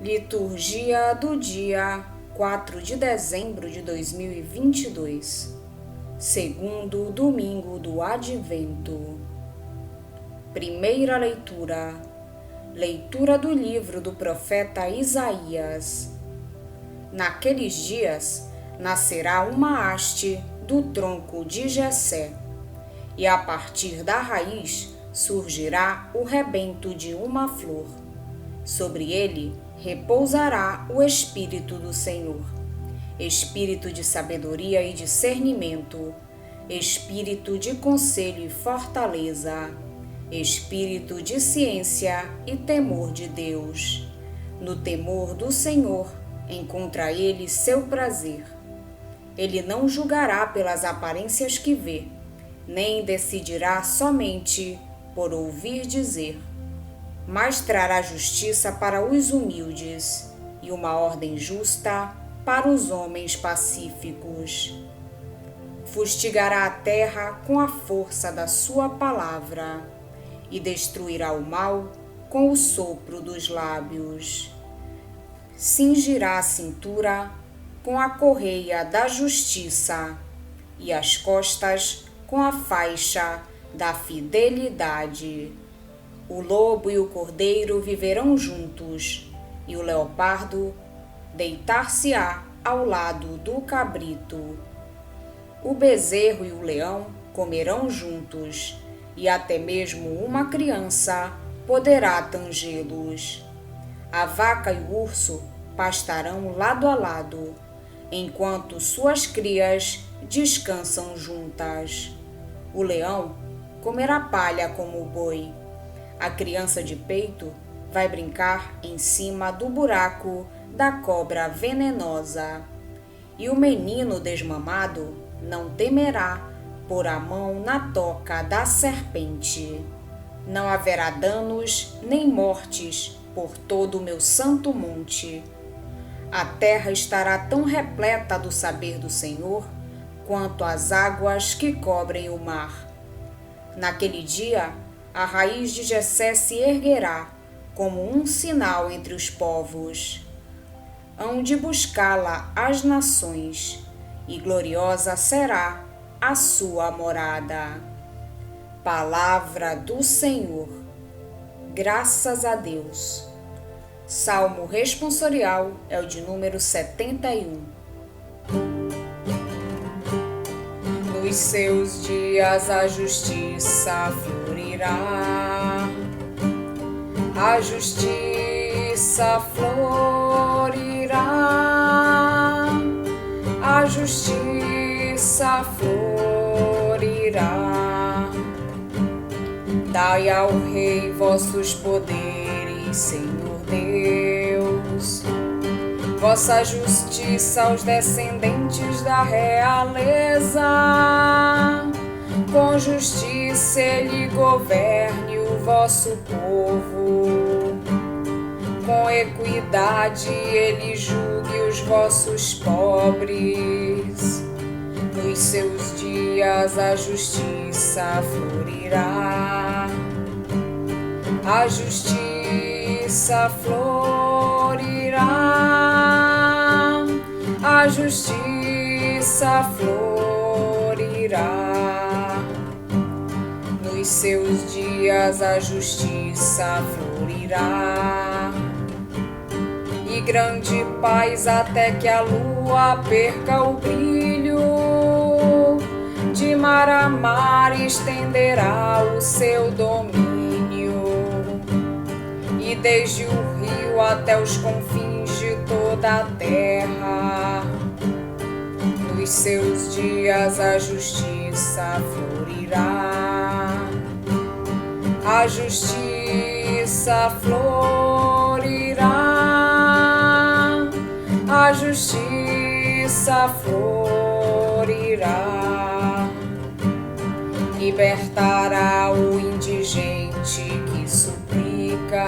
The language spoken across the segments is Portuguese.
Liturgia do dia 4 de dezembro de 2022, segundo domingo do Advento. Primeira leitura. Leitura do livro do profeta Isaías. Naqueles dias nascerá uma haste do tronco de Jessé, e a partir da raiz surgirá o rebento de uma flor. Sobre ele repousará o Espírito do Senhor, Espírito de sabedoria e discernimento, Espírito de conselho e fortaleza, Espírito de ciência e temor de Deus. No temor do Senhor encontra ele seu prazer. Ele não julgará pelas aparências que vê, nem decidirá somente por ouvir dizer, mas trará justiça para os humildes e uma ordem justa para os homens pacíficos. Fustigará a terra com a força da sua palavra e destruirá o mal com o sopro dos lábios. Cingirá a cintura com a correia da justiça e as costas com a faixa da fidelidade. O lobo e o cordeiro viverão juntos, e o leopardo deitar-se-á ao lado do cabrito. O bezerro e o leão comerão juntos, e até mesmo uma criança poderá tangê-los. A vaca e o urso pastarão lado a lado, enquanto suas crias descansam juntas. O leão comerá palha como o boi. A criança de peito vai brincar em cima do buraco da cobra venenosa. E o menino desmamado não temerá pôr a mão na toca da serpente. Não haverá danos nem mortes por todo o meu santo monte. A terra estará tão repleta do saber do Senhor quanto as águas que cobrem o mar. Naquele dia, a raiz de Jessé se erguerá como um sinal entre os povos. Hão de buscá-la as nações, e gloriosa será a sua morada. Palavra do Senhor. Graças a Deus. Salmo responsorial é o de número 71. Nos seus dias a justiça florirá, a justiça florirá, a justiça florirá. Dai ao Rei vossos poderes, Senhor Deus, vossa justiça aos descendentes da realeza. Com justiça ele governe o vosso povo, com equidade ele julgue os vossos pobres. Nos seus dias a justiça florirá, a justiça florirá, a justiça florirá. Nos seus dias a justiça florirá, e grande paz até que a lua perca o brilho. De mar a mar estenderá o seu domínio, e desde o rio até os confins de toda a terra. Nos seus dias a justiça florirá, a justiça florirá, a justiça florirá. Libertará o indigente que suplica,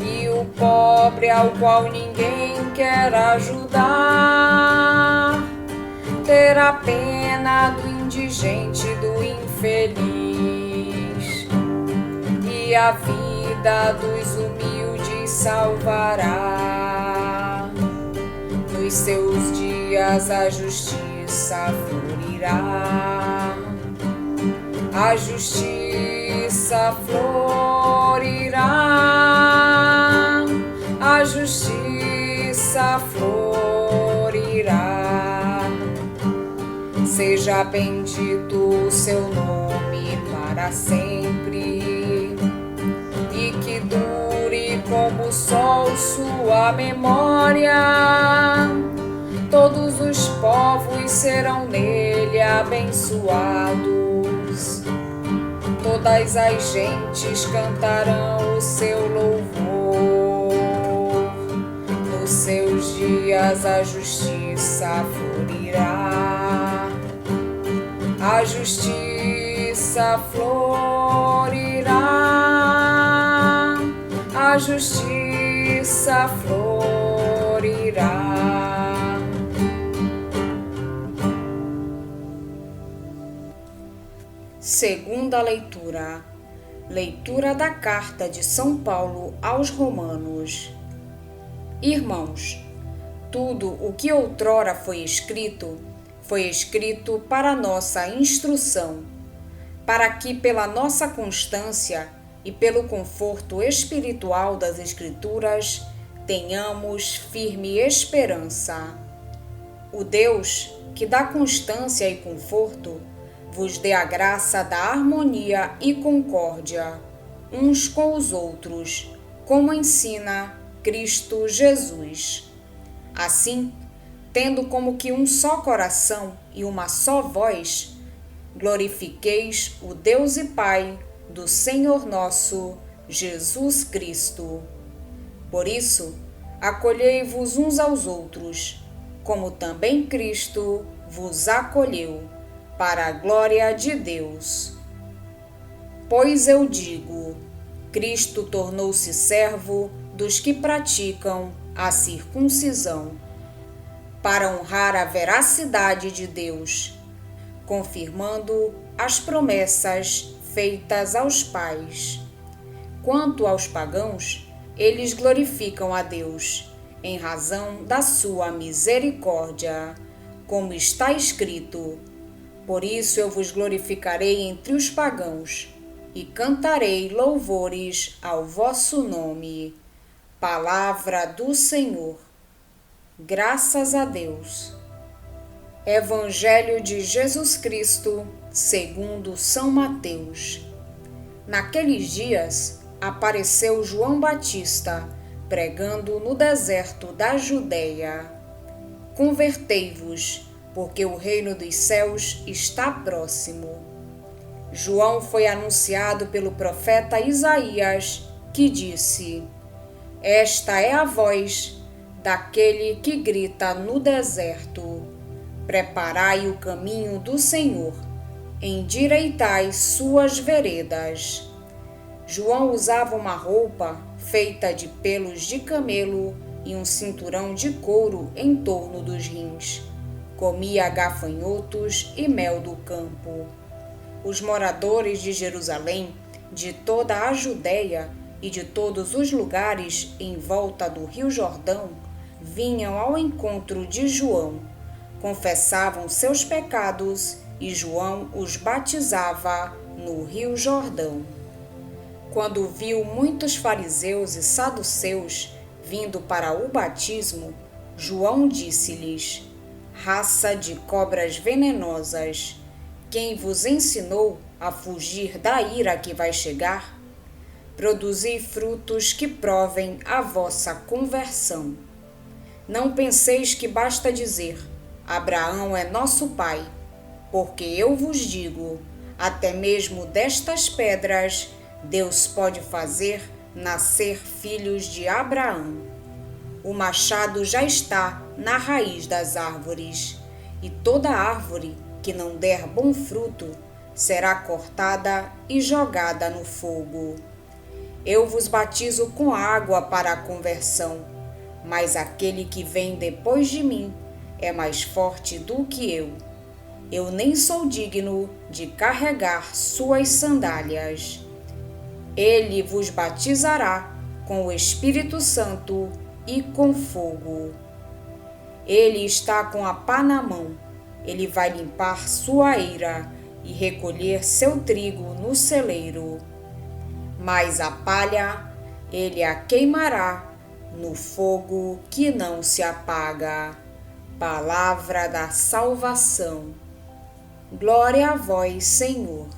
e o pobre ao qual ninguém quer ajudar. Terá pena do indigente, do infeliz, e a vida dos humildes vos salvará. Nos seus dias a justiça florirá. A justiça florirá. A justiça florirá. Seja bendito o seu nome para sempre, e que dure como o sol sua memória. Todos os povos serão nele abençoados. Todas as gentes cantarão o seu louvor. Nos seus dias a justiça florirá. A justiça florirá. A justiça florirá. Segunda leitura. Leitura da Carta de São Paulo aos Romanos. Irmãos, tudo o que outrora foi escrito para nossa instrução, para que pela nossa constância e pelo conforto espiritual das Escrituras tenhamos firme esperança. O Deus que dá constância e conforto vos dê a graça da harmonia e concórdia uns com os outros, como ensina Cristo Jesus. Assim, tendo como que um só coração e uma só voz, glorifiqueis o Deus e Pai do Senhor nosso Jesus Cristo. Por isso, acolhei-vos uns aos outros, como também Cristo vos acolheu, para a glória de Deus. Pois eu digo, Cristo tornou-se servo dos que praticam a circuncisão, para honrar a veracidade de Deus, confirmando as promessas feitas aos pais. Quanto aos pagãos, eles glorificam a Deus, em razão da sua misericórdia, como está escrito: por isso eu vos glorificarei entre os pagãos, e cantarei louvores ao vosso nome. Palavra do Senhor. Graças a Deus. Evangelho de Jesus Cristo, segundo São Mateus. Naqueles dias, apareceu João Batista, pregando no deserto da Judeia: convertei-vos, porque o reino dos céus está próximo. João foi anunciado pelo profeta Isaías, que disse: esta é a voz daquele que grita no deserto: preparai o caminho do Senhor, endireitai suas veredas. João usava uma roupa feita de pelos de camelo e um cinturão de couro em torno dos rins. Comia gafanhotos e mel do campo. Os moradores de Jerusalém, de toda a Judeia e de todos os lugares em volta do Rio Jordão, vinham ao encontro de João, confessavam seus pecados e João os batizava no Rio Jordão. Quando viu muitos fariseus e saduceus vindo para o batismo, João disse-lhes: raça de cobras venenosas, quem vos ensinou a fugir da ira que vai chegar? Produzi frutos que provem a vossa conversão. Não penseis que basta dizer: Abraão é nosso pai, porque eu vos digo, até mesmo destas pedras Deus pode fazer nascer filhos de Abraão. O machado já está na raiz das árvores, e toda árvore que não der bom fruto será cortada e jogada no fogo. Eu vos batizo com água para a conversão, mas aquele que vem depois de mim é mais forte do que eu. Eu nem sou digno de carregar suas sandálias. Ele vos batizará com o Espírito Santo e com fogo. Ele está com a pá na mão, ele vai limpar sua eira e recolher seu trigo no celeiro. Mas a palha ele a queimará no fogo que não se apaga. Palavra da salvação. Glória a vós, Senhor.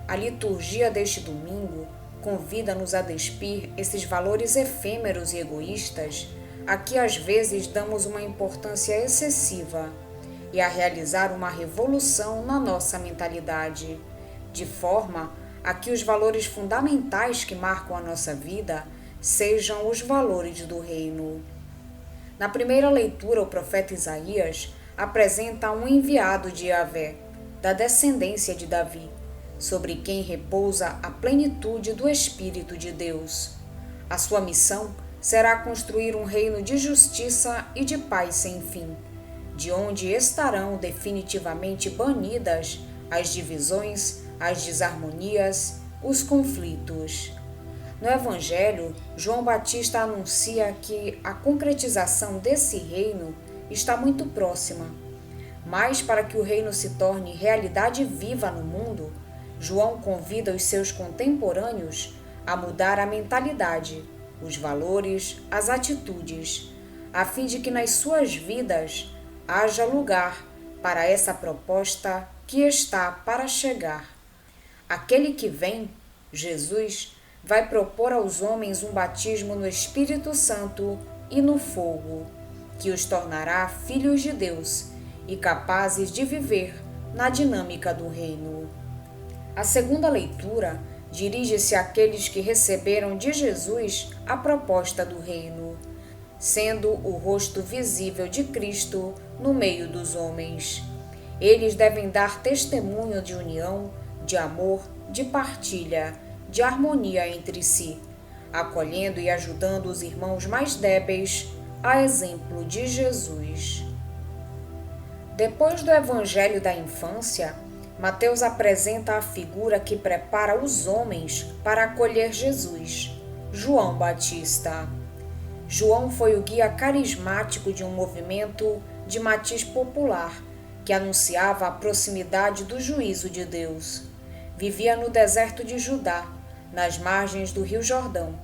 A liturgia deste domingo convida-nos a despir esses valores efêmeros e egoístas a que às vezes damos uma importância excessiva e a realizar uma revolução na nossa mentalidade, de forma a que os valores fundamentais que marcam a nossa vida sejam os valores do reino. Na primeira leitura, o profeta Isaías apresenta um enviado de Yahvé, da descendência de Davi, sobre quem repousa a plenitude do Espírito de Deus. A sua missão será construir um reino de justiça e de paz sem fim, de onde estarão definitivamente banidas as divisões, as desarmonias, os conflitos. No Evangelho, João Batista anuncia que a concretização desse reino está muito próxima. Mas para que o reino se torne realidade viva no mundo, João convida os seus contemporâneos a mudar a mentalidade, os valores, as atitudes, a fim de que nas suas vidas haja lugar para essa proposta que está para chegar. Aquele que vem, Jesus, vai propor aos homens um batismo no Espírito Santo e no fogo, que os tornará filhos de Deus e capazes de viver na dinâmica do reino. A segunda leitura dirige-se àqueles que receberam de Jesus a proposta do reino, sendo o rosto visível de Cristo no meio dos homens. Eles devem dar testemunho de união, de amor, de partilha, de harmonia entre si, acolhendo e ajudando os irmãos mais débeis, a exemplo de Jesus. Depois do Evangelho da infância, Mateus apresenta a figura que prepara os homens para acolher Jesus, João Batista. João foi o guia carismático de um movimento de matiz popular que anunciava a proximidade do juízo de Deus. Vivia no deserto de Judá, nas margens do Rio Jordão.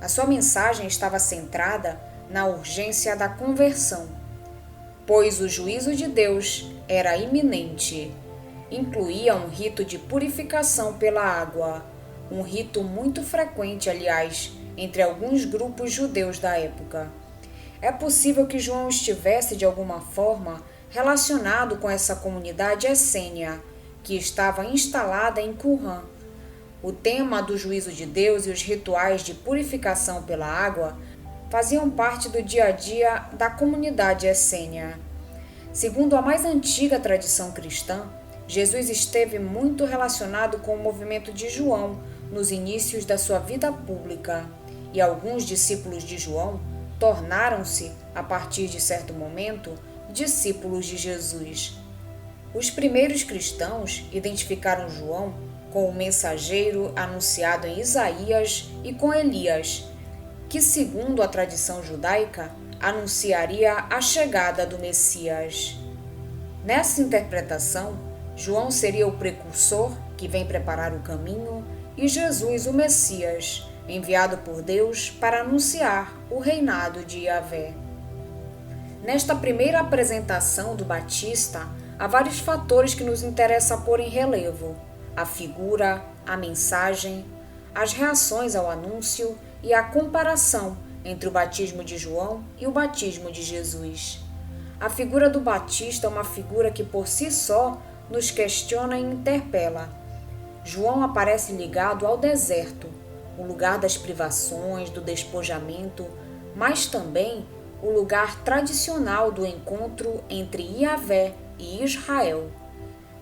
A sua mensagem estava centrada na urgência da conversão, pois o juízo de Deus era iminente. Incluía um rito de purificação pela água, um rito muito frequente, aliás, entre alguns grupos judeus da época. É possível que João estivesse, de alguma forma, relacionado com essa comunidade essênia, que estava instalada em Qumran. O tema do juízo de Deus e os rituais de purificação pela água faziam parte do dia a dia da comunidade essênia. Segundo a mais antiga tradição cristã, Jesus esteve muito relacionado com o movimento de João nos inícios da sua vida pública, e alguns discípulos de João tornaram-se, a partir de certo momento, discípulos de Jesus. Os primeiros cristãos identificaram João com o mensageiro anunciado em Isaías e com Elias, que, segundo a tradição judaica, anunciaria a chegada do Messias. Nessa interpretação, João seria o precursor que vem preparar o caminho e Jesus o Messias, enviado por Deus para anunciar o reinado de Yahvé. Nesta primeira apresentação do Batista, há vários fatores que nos interessa pôr em relevo: a figura, a mensagem, as reações ao anúncio e a comparação entre o batismo de João e o batismo de Jesus. A figura do Batista é uma figura que por si só nos questiona e interpela. João aparece ligado ao deserto, o lugar das privações, do despojamento, mas também o lugar tradicional do encontro entre Yahvé e Israel,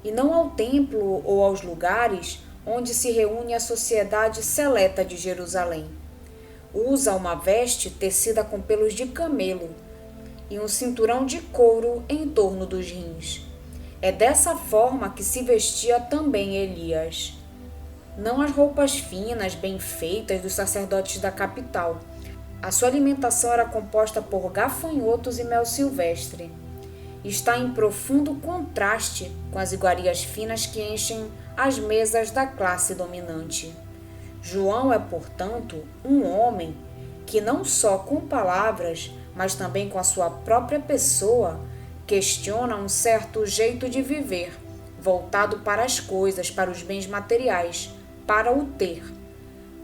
e não ao templo ou aos lugares onde se reúne a sociedade seleta de Jerusalém. Usa uma veste tecida com pelos de camelo e um cinturão de couro em torno dos rins. É dessa forma que se vestia também Elias. não as roupas finas, bem feitas dos sacerdotes da capital. A sua alimentação era composta por gafanhotos e mel silvestre. Está em profundo contraste com as iguarias finas que enchem as mesas da classe dominante. João é, portanto, um homem que não só com palavras, mas também com a sua própria pessoa, questiona um certo jeito de viver, voltado para as coisas, para os bens materiais, para o ter.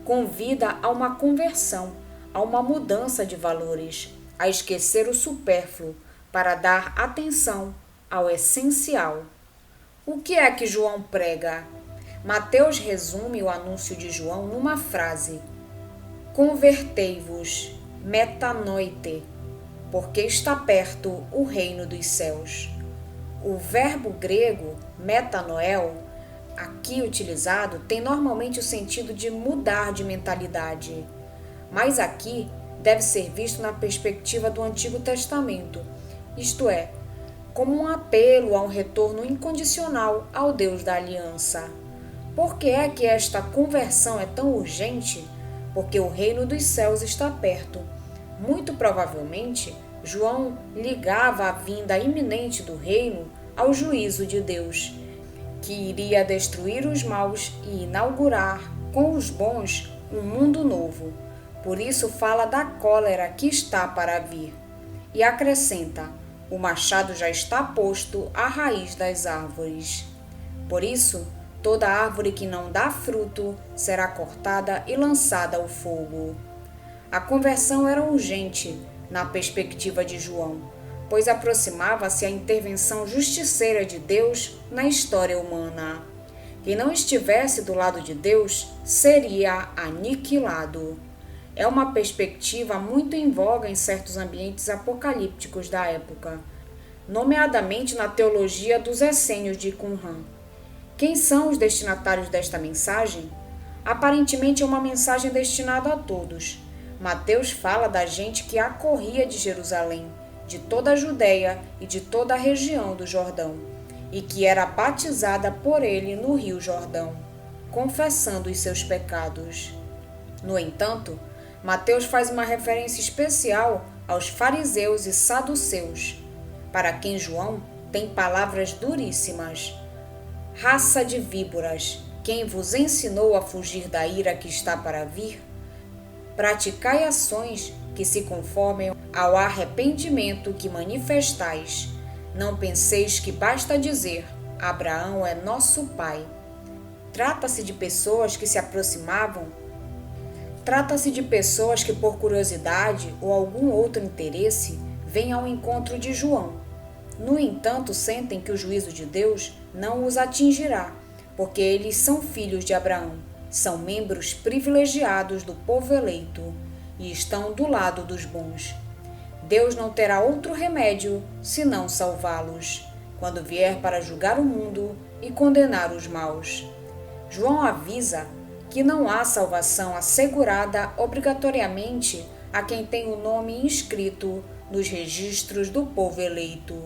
Convida a uma conversão, a uma mudança de valores, a esquecer o supérfluo, para dar atenção ao essencial. O que é que João prega? Mateus resume o anúncio de João numa frase: convertei-vos, metanoite, porque está perto o reino dos céus. O verbo grego metanoel, aqui utilizado, tem normalmente o sentido de mudar de mentalidade, mas aqui deve ser visto na perspectiva do Antigo Testamento, isto é, como um apelo a um retorno incondicional ao Deus da aliança. Por que é que esta conversão é tão urgente? Porque o reino dos céus está perto. Muito provavelmente, João ligava a vinda iminente do reino ao juízo de Deus, que iria destruir os maus e inaugurar com os bons um mundo novo. Por isso fala da cólera que está para vir. E acrescenta: o machado já está posto à raiz das árvores. Por isso, toda árvore que não dá fruto será cortada e lançada ao fogo. A conversão era urgente na perspectiva de João, pois aproximava-se a intervenção justiceira de Deus na história humana. Quem não estivesse do lado de Deus seria aniquilado. É uma perspectiva muito em voga em certos ambientes apocalípticos da época, nomeadamente na teologia dos essênios de Qumran. Quem são os destinatários desta mensagem? Aparentemente é uma mensagem destinada a todos. Mateus fala da gente que acorria de Jerusalém, de toda a Judéia e de toda a região do Jordão, e que era batizada por ele no Rio Jordão, confessando os seus pecados. No entanto, Mateus faz uma referência especial aos fariseus e saduceus, para quem João tem palavras duríssimas. Raça de víboras, quem vos ensinou a fugir da ira que está para vir? Praticai ações que se conformem ao arrependimento que manifestais. Não penseis que basta dizer: Abraão é nosso pai. Trata-se de pessoas que se aproximavam. Trata-se de pessoas que, por curiosidade ou algum outro interesse, vêm ao encontro de João. No entanto, sentem que o juízo de Deus não os atingirá, porque eles são filhos de Abraão, são membros privilegiados do povo eleito e estão do lado dos bons. Deus não terá outro remédio senão salvá-los, quando vier para julgar o mundo e condenar os maus. João avisa que não há salvação assegurada obrigatoriamente a quem tem o nome inscrito nos registros do povo eleito.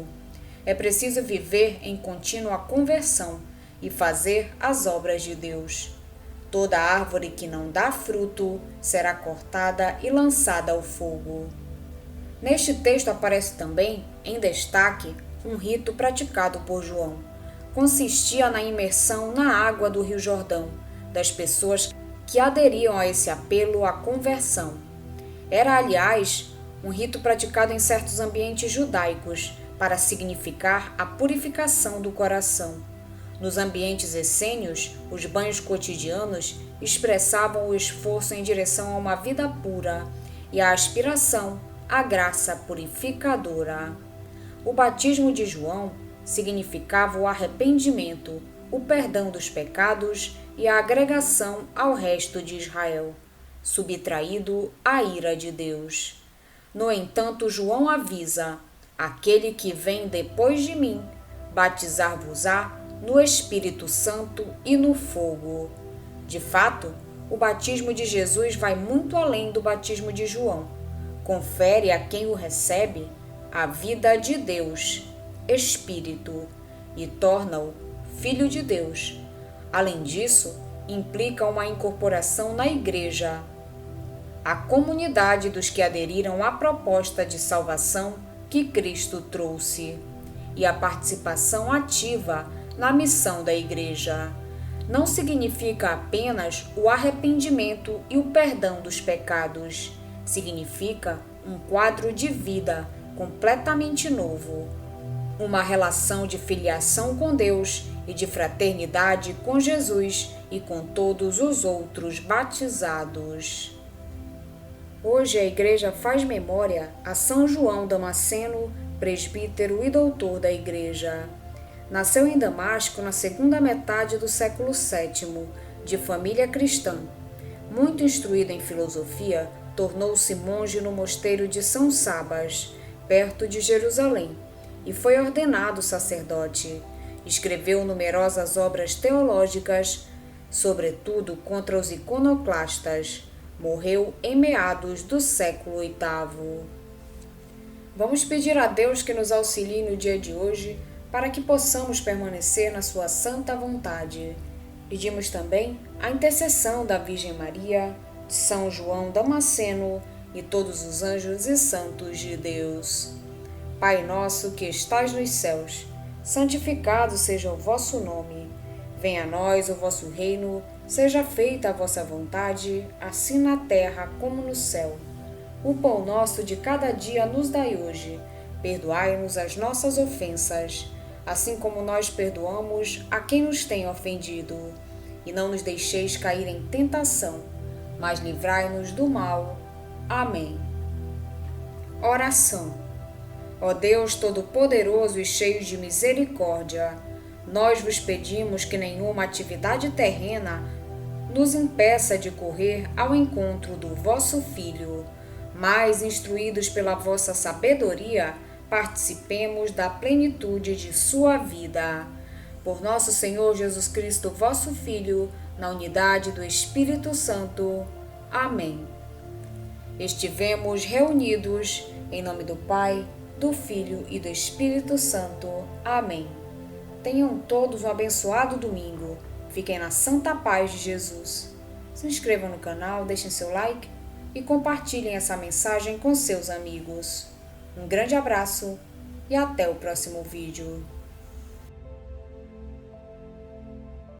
É preciso viver em contínua conversão e fazer as obras de Deus. Toda árvore que não dá fruto será cortada e lançada ao fogo. Neste texto aparece também, em destaque, um rito praticado por João. Consistia na imersão na água do Rio Jordão, das pessoas que aderiam a esse apelo à conversão. Era, aliás, um rito praticado em certos ambientes judaicos para significar a purificação do coração. Nos ambientes essênios, os banhos cotidianos expressavam o esforço em direção a uma vida pura e a aspiração à graça purificadora. O batismo de João significava o arrependimento, o perdão dos pecados e a agregação ao resto de Israel, subtraído à ira de Deus. No entanto, João avisa: aquele que vem depois de mim, batizar-vos-á no Espírito Santo e no fogo. De fato, o batismo de Jesus vai muito além do batismo de João. Confere a quem o recebe a vida de Deus, Espírito, e torna-o Filho de Deus. Além disso, implica uma incorporação na Igreja, a comunidade dos que aderiram à proposta de salvação que Cristo trouxe, e a participação ativa na missão da Igreja. Não significa apenas o arrependimento e o perdão dos pecados. Significa um quadro de vida completamente novo, uma relação de filiação com Deus e de fraternidade com Jesus e com todos os outros batizados. Hoje a Igreja faz memória a São João Damasceno, presbítero e doutor da Igreja. Nasceu em Damasco na segunda metade do século VII, de família cristã. Muito instruído em filosofia, tornou-se monge no mosteiro de São Sabas, perto de Jerusalém, e foi ordenado sacerdote. Escreveu numerosas obras teológicas, sobretudo contra os iconoclastas. Morreu em meados do século VIII. Vamos pedir a Deus que nos auxilie no dia de hoje, para que possamos permanecer na sua santa vontade. Pedimos também a intercessão da Virgem Maria, de São João Damasceno e todos os anjos e santos de Deus. Pai nosso que estais nos céus, santificado seja o vosso nome. Venha a nós o vosso reino, seja feita a vossa vontade, assim na terra como no céu. O pão nosso de cada dia nos dai hoje. Perdoai-nos as nossas ofensas, assim como nós perdoamos a quem nos tem ofendido. E não nos deixeis cair em tentação, mas livrai-nos do mal. Amém. Oração. Ó Deus Todo-Poderoso e cheio de misericórdia, nós vos pedimos que nenhuma atividade terrena nos impeça de correr ao encontro do vosso Filho, mas, instruídos pela vossa sabedoria, participemos da plenitude de sua vida. Por nosso Senhor Jesus Cristo, vosso Filho, na unidade do Espírito Santo. Amém. Estivemos reunidos em nome do Pai, do Filho e do Espírito Santo. Amém. Tenham todos um abençoado domingo. Fiquem na santa paz de Jesus. Se inscrevam no canal, deixem seu like e compartilhem essa mensagem com seus amigos. Um grande abraço e até o próximo vídeo.